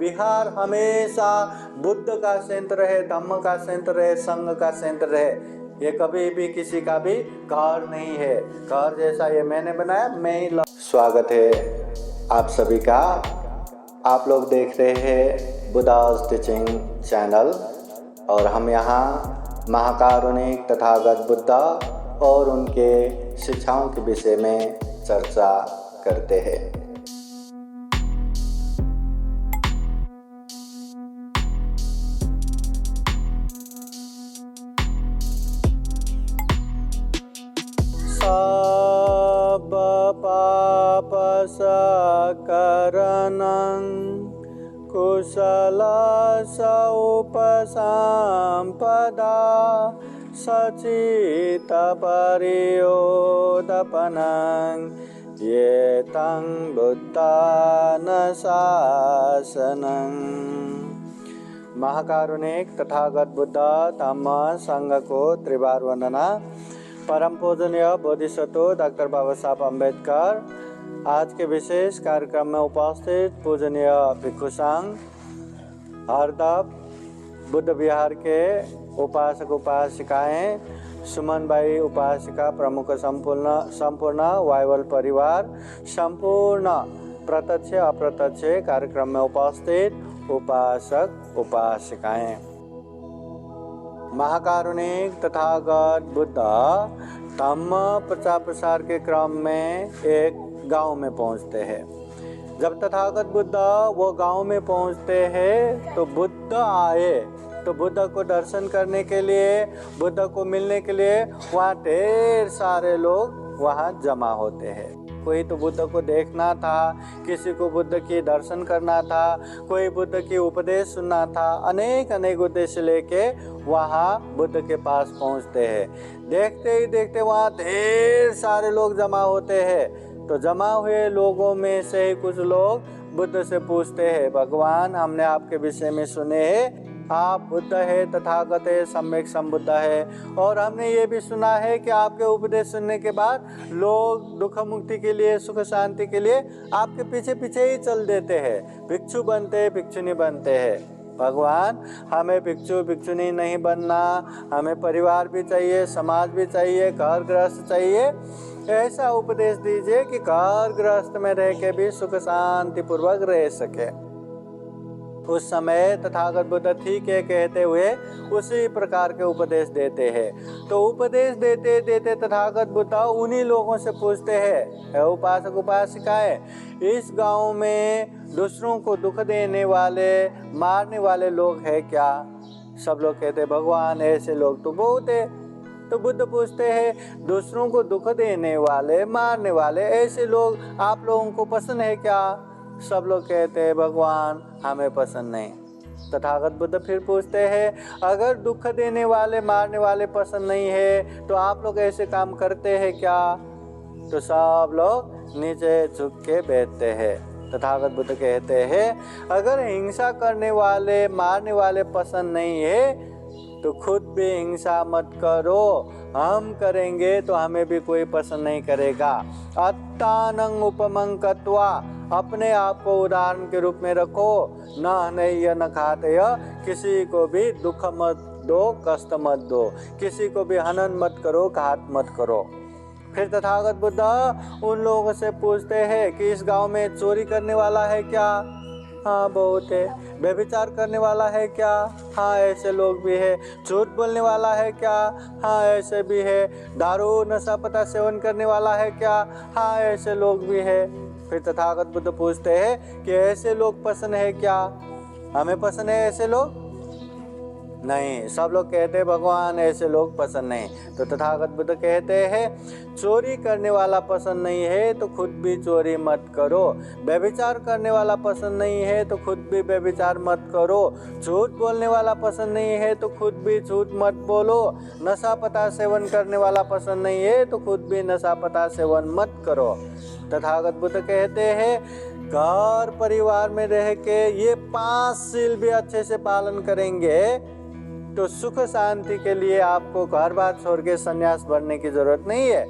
विहार हमेशा बुद्ध का संयंत्र रहे, धम्म का संयंत्र रहे, संघ का संयंत्र रहे। ये कभी भी किसी का भी घर नहीं है। घर जैसा ये मैंने बनाया, मैं ही स्वागत है आप सभी का। आप लोग देख रहे हैं बुद्धास टीचिंग चैनल और हम यहाँ महाकारुणिक तथागत बुद्ध और उनके शिक्षाओं के विषय में चर्चा करते हैं। सब पाप सकरणं कुशल उपसंपदा सचित परियोदपनं ये तं बुद्धान शासनं। महाकारुणिक तथागत बुद्ध धम्म संघ को त्रिवार वंदना। परम पूजनीय बोधिसत्व डॉक्टर बाबा साहब अम्बेडकर आज के विशेष कार्यक्रम में उपस्थित पूजनीय भिक्षु संघ हरदप बुद्ध विहार के उपासक उपासिकाएं, सुमन भाई उपासिका प्रमुख, संपूर्ण वाइवल परिवार, संपूर्ण प्रत्यक्ष अप्रत्यक्ष कार्यक्रम में उपस्थित उपासक उपासिकाएं। महाकारुणिक तथागत बुद्ध धम्म प्रचार प्रसार के क्रम में एक गांव में पहुंचते हैं। जब तथागत बुद्ध वो गांव में पहुंचते हैं तो बुद्ध आए, तो बुद्ध को दर्शन करने के लिए, बुद्ध को मिलने के लिए वहाँ ढेर सारे लोग वहाँ जमा होते हैं। कोई तो बुद्ध को देखना था, किसी को बुद्ध की दर्शन करना था, कोई बुद्ध की उपदेश सुनना था। अनेक उद्देश्य लेके वहाँ बुद्ध के पास पहुँचते हैं। देखते ही देखते वहाँ ढेर सारे लोग जमा होते हैं। तो जमा हुए लोगों में से ही कुछ लोग बुद्ध से पूछते हैं, भगवान हमने आपके विषय में सुने हैं, आप बुद्ध है, तथागत है, सम्यक संबुद्ध है, और हमने ये भी सुना है कि आपके उपदेश सुनने के बाद लोग दुख मुक्ति के लिए, सुख शांति के लिए आपके पीछे पीछे ही चल देते हैं, भिक्षु बनते हैं, भिक्षुनी बनते हैं। भगवान हमें भिक्षु भिक्षुनी नहीं बनना, हमें परिवार भी चाहिए, समाज भी चाहिए, घर गृहस्थ चाहिए। ऐसा उपदेश दीजिए कि घर गृहस्थ में रह के भी सुख शांति पूर्वक रह सके। उस समय तथागत बुद्ध ठीक है कहते हुए उसी प्रकार के उपदेश देते हैं। तो उपदेश देते देते तथागत बुद्ध उन्हीं लोगों से पूछते हैं, उपासक उपासिकाएं, इस गांव में दूसरों को दुख देने वाले, मारने वाले लोग हैं क्या? सब लोग कहते भगवान ऐसे लोग तो बहुत है। तो बुद्ध पूछते हैं, दूसरों को दुख देने वाले, मारने वाले ऐसे लोग आप लोगों को पसंद है क्या? सब लोग कहते हैं भगवान हमें पसंद नहीं। तथागत बुद्ध फिर पूछते हैं, अगर दुख देने वाले, मारने वाले पसंद नहीं है तो आप लोग ऐसे काम करते हैं क्या? तो सब लोग नीचे झुक के बैठते हैं। तथागत बुद्ध कहते हैं, अगर हिंसा करने वाले, मारने वाले पसंद नहीं है तो खुद भी हिंसा मत करो, हम करेंगे तो हमें भी कोई पसंद नहीं करेगा। अत्तानं उपमं कत्वा, अपने आप को उदाहरण के रूप में रखो, न हनय न खातय, किसी को भी दुख मत दो, कष्ट मत दो, किसी को भी हनन मत करो, घात मत करो। फिर तथागत बुद्ध उन लोगों से पूछते हैं कि इस गांव में चोरी करने वाला है क्या? हाँ बहुत है। व्यभिचार करने वाला है क्या? हाँ ऐसे लोग भी है। झूठ बोलने वाला है क्या? हाँ ऐसे भी है। दारू नशा पता सेवन करने वाला है क्या? हाँ ऐसे लोग भी है। फिर तथागत बुद्ध पूछते हैं कि ऐसे लोग पसंद है क्या? हमें पसंद है ऐसे लोग? नहीं। सब लोग कहते हैं भगवान ऐसे लोग पसंद नहीं। तो तथागत बुद्ध कहते हैं, चोरी करने वाला पसंद नहीं है तो खुद भी चोरी मत करो, व्यभिचार करने वाला पसंद नहीं है तो खुद भी व्यभिचार मत करो, झूठ बोलने वाला पसंद नहीं है तो खुद भी झूठ मत बोलो, नशा पता सेवन करने वाला पसंद नहीं है तो खुद भी नशा पता सेवन मत करो। तथागत बुद्ध कहते हैं, घर परिवार में रह के ये 5 सील भी अच्छे से पालन करेंगे तो सुख शांति के लिए आपको घर बार छोड़ के संन्यास बनने की जरूरत नहीं है।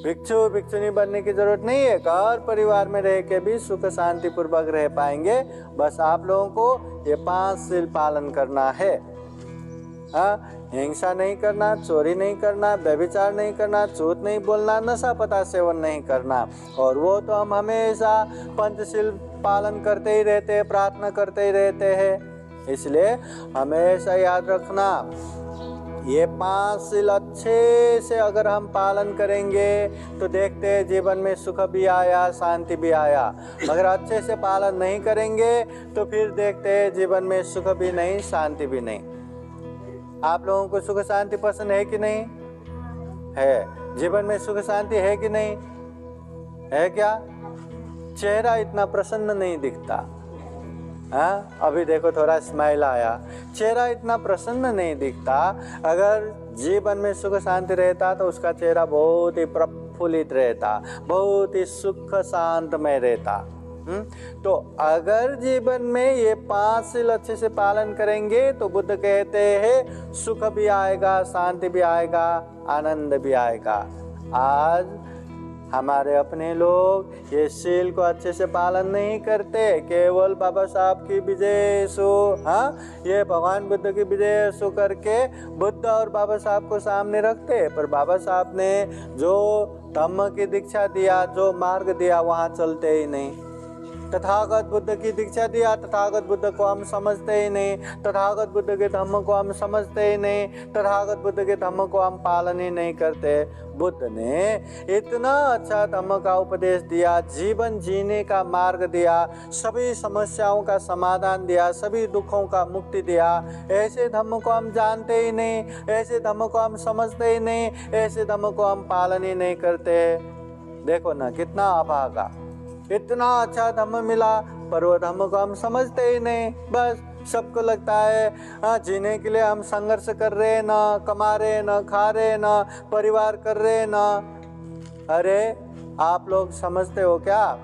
भिक्षु भिक्षुनी बनने की जरूरत नहीं है, घर परिवार में रह के भी सुख शांति पूर्वक रह पाएंगे। बस आप लोगों को ये 5 शील पालन करना है। हिंसा नहीं करना, चोरी नहीं करना, व्यभिचार नहीं करना, झूठ नहीं बोलना, नशा पता सेवन नहीं करना। और वो तो हम हमेशा पंचशील पालन करते ही रहते हैं, प्रार्थना करते ही रहते हैं। इसलिए हमेशा याद रखना, ये 5 शील अच्छे से अगर हम पालन करेंगे तो देखते हैं जीवन में सुख भी आया, शांति भी आया। अगर अच्छे से पालन नहीं करेंगे तो फिर देखते हैं जीवन में सुख भी नहीं, शांति भी नहीं। आप लोगों को सुख शांति पसंद है कि नहीं है? जीवन में सुख शांति है कि नहीं है? क्या चेहरा इतना प्रसन्न नहीं दिखता? अभी देखो थोड़ा स्माइल आया, चेहरा इतना प्रसन्न नहीं दिखता। अगर जीवन में सुख शांति रहता तो उसका चेहरा बहुत ही प्रफुल्लित रहता, बहुत ही सुख शांतमय रहता। तो अगर जीवन में ये 5 शील अच्छे से पालन करेंगे तो बुद्ध कहते हैं सुख भी आएगा, शांति भी आएगा, आनंद भी आएगा। आज हमारे अपने लोग ये शील को अच्छे से पालन नहीं करते, केवल बाबा साहब की विजय सो, ये भगवान बुद्ध की विजय सो करके बुद्ध और बाबा साहब को सामने रखते। पर बाबा साहब ने जो धम्म की दीक्षा दिया, जो मार्ग दिया, वहाँ चलते ही नहीं। तथागत बुद्ध की दीक्षा दिया, तथागत बुद्ध को हम समझते ही नहीं, तथागत बुद्ध के धम्म को हम समझते ही नहीं, तथागत बुद्ध के धम्म को हम पालन ही नहीं करते। बुद्ध ने इतना अच्छा धम्म का उपदेश दिया, जीवन जीने का मार्ग दिया, सभी समस्याओं का समाधान दिया, सभी दुखों का मुक्ति दिया। ऐसे धम्म को हम जानते ही नहीं, ऐसे धम्म को हम समझते ही नहीं, ऐसे धम्म को हम पालन ही नहीं करते। देखो ना कितना अभागा, इतना अच्छा धम्म मिला पर वो धम्म को हम समझते ही नहीं। बस सबको लगता है जीने के लिए हम संघर्ष कर रहे, ना कमा रहे, ना खा रहे, ना परिवार कर रहे, ना। अरे आप लोग समझते हो क्या?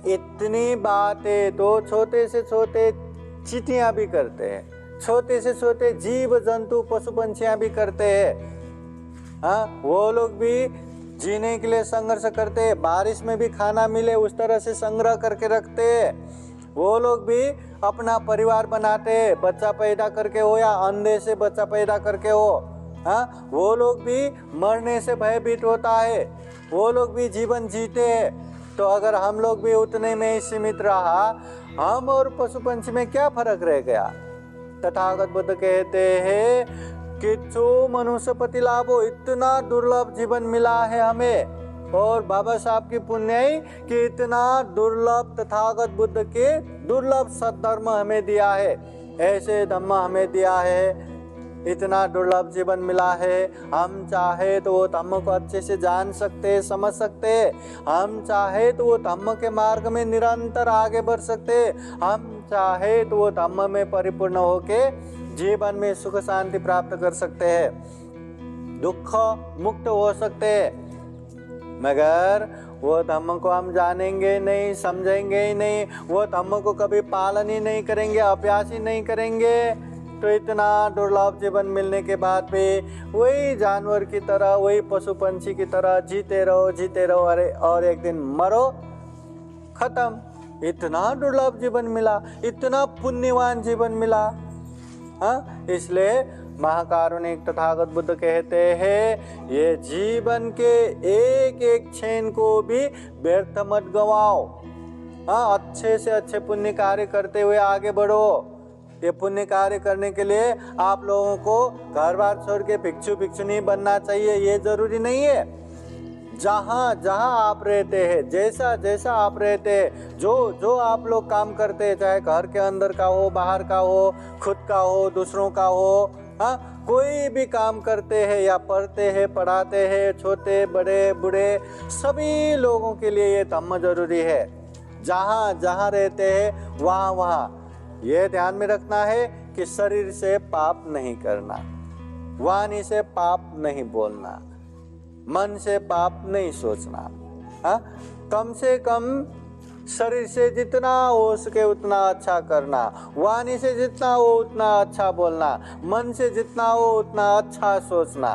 इतनी बातें तो छोटे से छोटे चींटियां भी करते हैं, छोटे से छोटे जीव जंतु पशु पंछियां भी करते हैं। वो लोग भी जीने के लिए संघर्ष करते, बारिश में भी खाना मिले उस तरह से संग्रह करके रखते। वो लोग भी अपना परिवार बनाते, बच्चा पैदा करके हो या अंधे से बच्चा पैदा करके हो। वो लोग भी मरने से भयभीत होता है, वो लोग भी जीवन जीते हैं। तो अगर हम लोग भी उतने में ही सीमित रहा, हम और पशु पंछी में क्या फर्क रह गया? तथागत बुद्ध कहते हैं कि जो मनुष्य पति लाभो, इतना दुर्लभ जीवन मिला है हमें। और बाबा साहब की पुण्य कि इतना दुर्लभ तथागत बुद्ध के दुर्लभ सद्धर्म हमें दिया है, ऐसे धम्म हमें दिया है, इतना दुर्लभ जीवन मिला है। हम चाहे तो वो धम्म को अच्छे से जान सकते, समझ सकते, हम चाहे तो वो धम्म के मार्ग में निरंतर आगे बढ़ सकते, हम चाहे तो वो धम्म में परिपूर्ण होके जीवन में सुख शांति प्राप्त कर सकते हैं, दुख मुक्त हो सकते हैं। मगर वो धम्म को हम जानेंगे नहीं, समझेंगे ही नहीं, वो धम्म को कभी पालन ही नहीं करेंगे, अभ्यास ही नहीं करेंगे, तो इतना दुर्लभ जीवन मिलने के बाद भी वही जानवर की तरह, वही पशु पंछी की तरह जीते रहो, अरे और एक दिन मरो, खत्म। इतना दुर्लभ जीवन मिला, इतना पुण्यवान जीवन मिला। इसलिए महाकारुणिक तथागत बुद्ध कहते हैं ये जीवन के एक एक क्षण को भी व्यर्थ मत गवाओ। अच्छे से अच्छे पुण्य कार्य करते हुए आगे बढ़ो। ये पुण्य कार्य करने के लिए आप लोगों को घर बार छोड़ के भिक्षु भिक्षुनी बनना चाहिए, ये जरूरी नहीं है। जहाँ जहाँ आप रहते हैं, जैसा जैसा आप रहते हैं, जो जो आप लोग काम करते हैं, चाहे घर के अंदर का हो, बाहर का हो, खुद का हो, दूसरों का हो, कोई भी काम करते हैं या पढ़ते हैं, पढ़ाते हैं, छोटे बड़े बूढ़े सभी लोगों के लिए ये धम्म जरूरी है। जहाँ जहाँ रहते हैं वहाँ वहाँ ये ध्यान में रखना है कि शरीर से पाप नहीं करना, वाणी से पाप नहीं बोलना, मन से पाप नहीं सोचना। कम से कम शरीर से जितना हो सके उतना अच्छा करना, वाणी से जितना हो उतना अच्छा बोलना, मन से जितना हो उतना अच्छा सोचना।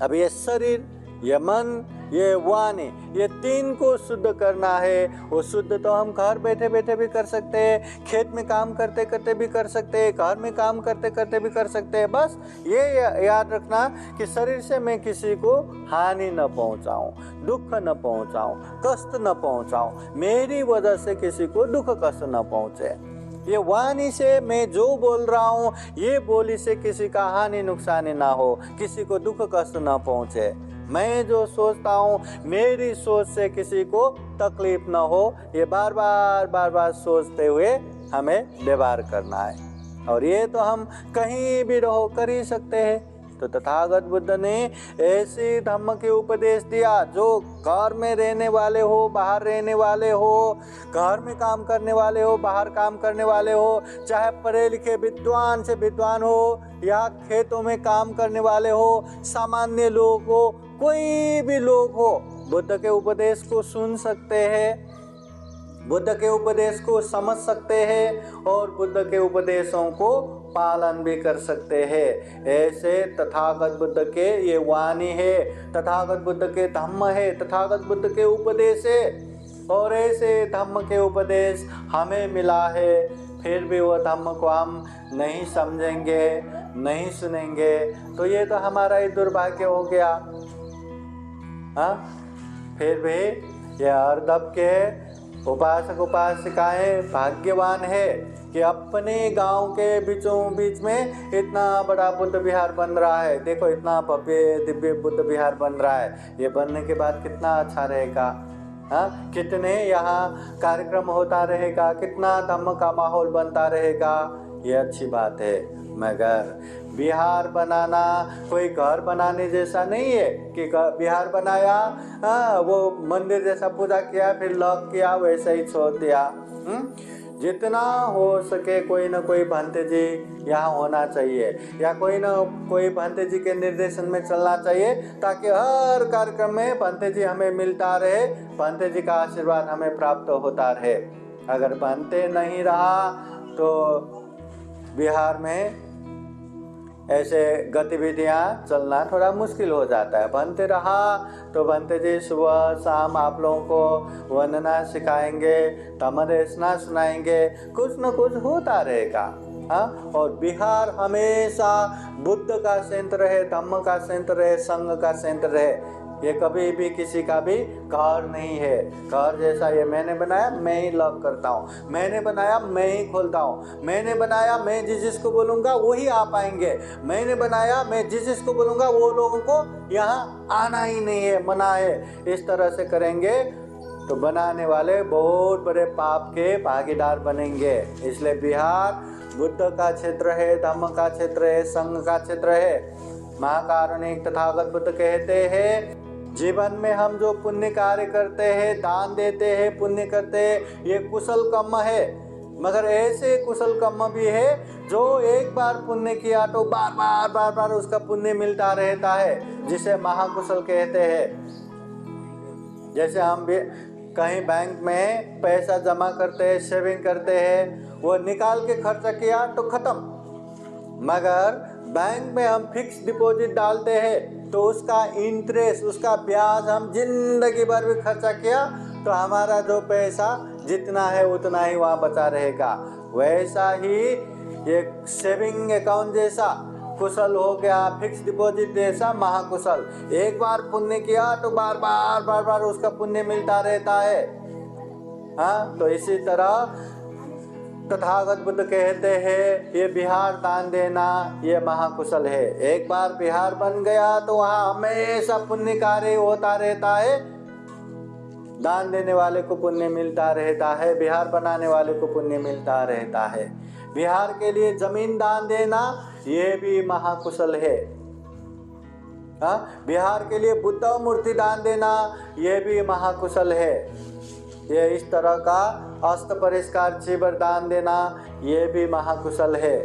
अब ये शरीर ये मन, ये वाणी, ये तीन को शुद्ध करना है। वो शुद्ध तो हम घर बैठे बैठे भी कर सकते हैं, खेत में काम करते करते भी कर सकते हैं, घर में काम करते करते भी कर सकते हैं। बस ये याद रखना कि शरीर से मैं किसी को हानि न पहुंचाऊं, दुख न पहुंचाऊं, कष्ट न पहुंचाऊं, मेरी वजह से किसी को दुख कष्ट न पहुंचे। ये वाणी से मैं जो बोल रहा हूँ, ये बोली से किसी का हानि नुकसान ना हो, किसी को दुख कष्ट ना पहुँचे। मैं जो सोचता हूँ, मेरी सोच से किसी को तकलीफ ना हो, ये बार बार सोचते हुए हमें व्यवहार करना है। और ये तो हम कहीं भी रहो कर ही सकते हैं। तो तथागत बुद्ध ने ऐसे धम्म के उपदेश दिया जो घर में रहने वाले हो, बाहर रहने वाले हो, घर में काम करने वाले हो, बाहर काम करने वाले हो, चाहे पढ़े लिखे विद्वान से विद्वान हो या खेतों में काम करने वाले हो, सामान्य लोग हो, कोई भी लोग हो, बुद्ध के उपदेश को सुन सकते हैं, बुद्ध के उपदेश को समझ सकते हैं और बुद्ध के उपदेशों को पालन भी कर सकते हैं। ऐसे तथागत बुद्ध के ये वाणी है, तथागत बुद्ध के धम्म है, तथागत बुद्ध के उपदेश है। और ऐसे धम्म के उपदेश हमें मिला है, फिर भी वो धम्म को हम नहीं समझेंगे, नहीं सुनेंगे, तो ये तो हमारा ही दुर्भाग्य हो गया। हाँ, फिर भी ये अर्धप के उपासक उपासिकाएं भाग्यवान है कि अपने गांव के बीचों बीच में इतना बड़ा बुद्ध विहार बन रहा है। देखो इतना भव्य दिव्य बुद्ध विहार बन रहा है, ये बनने के बाद कितना अच्छा रहेगा। हाँ, कितने यहाँ कार्यक्रम होता रहेगा, कितना धम्म का माहौल बनता रहेगा, ये अच्छी बात है। मगर विहार बनाना कोई घर बनाने जैसा नहीं है कि विहार बनाया, वो मंदिर जैसा पूजा किया फिर लॉक किया वैसे ही छोड़ दिया। जितना हो सके कोई ना कोई भंते जी यहाँ होना चाहिए, या कोई ना कोई भंते जी के निर्देशन में चलना चाहिए, ताकि हर कार्यक्रम में भंते जी हमें मिलता रहे, भंते जी का आशीर्वाद हमें प्राप्त होता रहे। अगर भंते नहीं रहा तो बिहार में ऐसे गतिविधियां चलना थोड़ा मुश्किल हो जाता है। बनते रहा तो बनते जी सुबह शाम आप लोगों को वंदना सिखाएंगे, धम्मदेशना सुनाएंगे, कुछ न कुछ होता रहेगा। हाँ, और बिहार हमेशा बुद्ध का सेंटर रहे, धम्म का सेंटर रहे, संघ का सेंटर रहे। ये कभी भी किसी का भी घर नहीं है। घर जैसा ये मैंने बनाया मैं ही लॉक करता हूँ, मैंने बनाया मैं ही खोलता हूँ, मैंने बनाया मैं जिसको बोलूँगा वही आ पाएंगे, मैंने बनाया मैं जिसको बोलूँगा वो लोगों को यहाँ आना ही नहीं है, मना है। इस तरह से करेंगे तो बनाने वाले बहुत बड़े पाप के भागीदार बनेंगे। इसलिए बिहार बुद्ध का क्षेत्र है, धम्म का क्षेत्र है, संघ का क्षेत्र है। महाकारुणिक तथागत बुद्ध कहते हैं जीवन में हम जो पुण्य कार्य करते हैं, दान देते हैं, पुण्य करते हैं, ये कुशल कर्म है। मगर ऐसे कुशल कर्म भी है जो एक बार पुण्य किया तो बार बार उसका पुण्य मिलता रहता है, जिसे महाकुशल कहते हैं। जैसे हम भी कहीं बैंक में पैसा जमा करते हैं, सेविंग करते हैं, वो निकाल के खर्चा किया तो खत्म। मगर बैंक में हम फिक्स डिपॉजिट डालते हैं तो उसका इंटरेस्ट, उसका ब्याज हम जिंदगी भर भी खर्चा किया तो हमारा जो पैसा जितना है उतना ही वहाँ बचा रहेगा। वैसा ही ये सेविंग अकाउंट जैसा कुशल हो गया, फिक्स डिपॉजिट जैसा महाकुशल। एक बार पुण्य किया तो बार उसका पुण्य मिलता रहता है। हाँ, तो इसी तरह तथागत बुद्ध कहते हैं ये बिहार दान देना ये महाकुशल है। एक बार बिहार बन गया तो वहाँ हमेशा पुण्य कार्य होता रहता है, दान देने वाले को पुण्य मिलता रहता है, बिहार बनाने वाले को पुण्य मिलता रहता है। बिहार के लिए जमीन दान देना ये भी महाकुशल है। हाँ, बिहार के लिए बुद्ध मूर्ति दान देना ये भी महाकुशल है। ये इस तरह का अस्त परिष्कार चिबर दान देना ये भी महाकुशल है।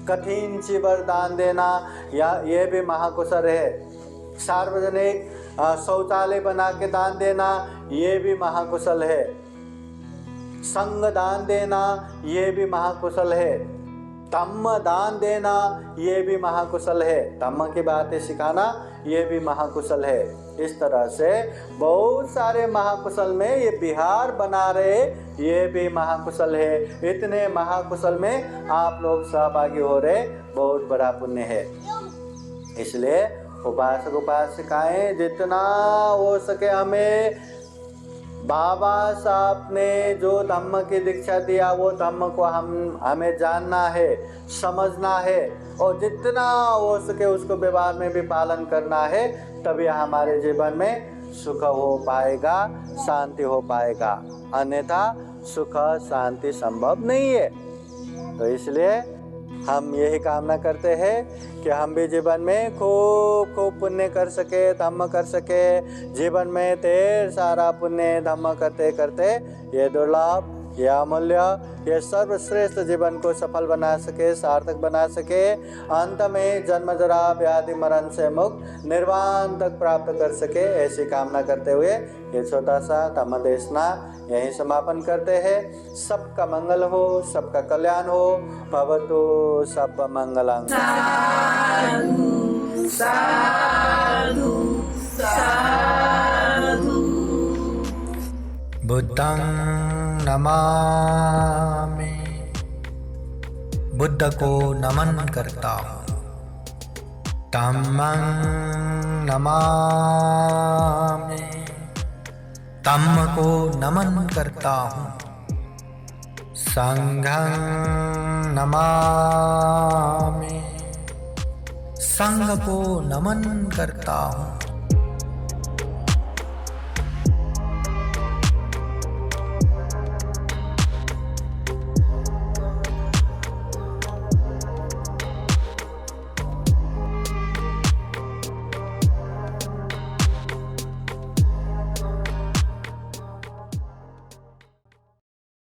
कठिन चिबर दान देना या ये भी महाकुशल है। सार्वजनिक शौचालय बना के दान देना ये भी महाकुशल है। संघ दान देना ये भी महाकुशल है। धम्म दान देना ये भी महाकुशल है, धम्म की बातें सिखाना ये भी महाकुशल है। इस तरह से बहुत सारे महाकुशल में ये बिहार बना रहे ये भी महाकुशल है। इतने महाकुशल में आप लोग सहभागी हो रहे, बहुत बड़ा पुण्य है। इसलिए उपासक उपासिकाएं जितना हो सके हमें बाबा साहब ने जो धम्म की दीक्षा दिया वो धम्म को हमें जानना है, समझना है और जितना हो सके उसको व्यवहार में भी पालन करना है, तभी हमारे जीवन में सुख हो पाएगा, शांति हो पाएगा। अन्यथा सुख शांति संभव नहीं है। तो इसलिए हम यही कामना करते हैं कि हम भी जीवन में खूब खूब पुण्य कर सके, धम्म कर सके। जीवन में ढेर सारा पुण्य धम्म करते करते ये दुर्लभ, ये अमूल्य, ये सर्वश्रेष्ठ जीवन को सफल बना सके, सार्थक बना सके। अंत में जन्म जरा व्याधि मरण से मुक्त निर्वाण तक प्राप्त कर सके, ऐसी कामना करते हुए ये छोटा सा धम्म देशना यहीं समापन करते हैं। सबका मंगल हो, सबका कल्याण हो। भवतु सब मंगलम्। साधु साधु साधु। बुद्धं नमामि, बुद्ध को नमन करता हूँ। धम्मं नमामि, धम्म को नमन करता हूँ। संघं नमामि, संघ को नमन करता हूँ।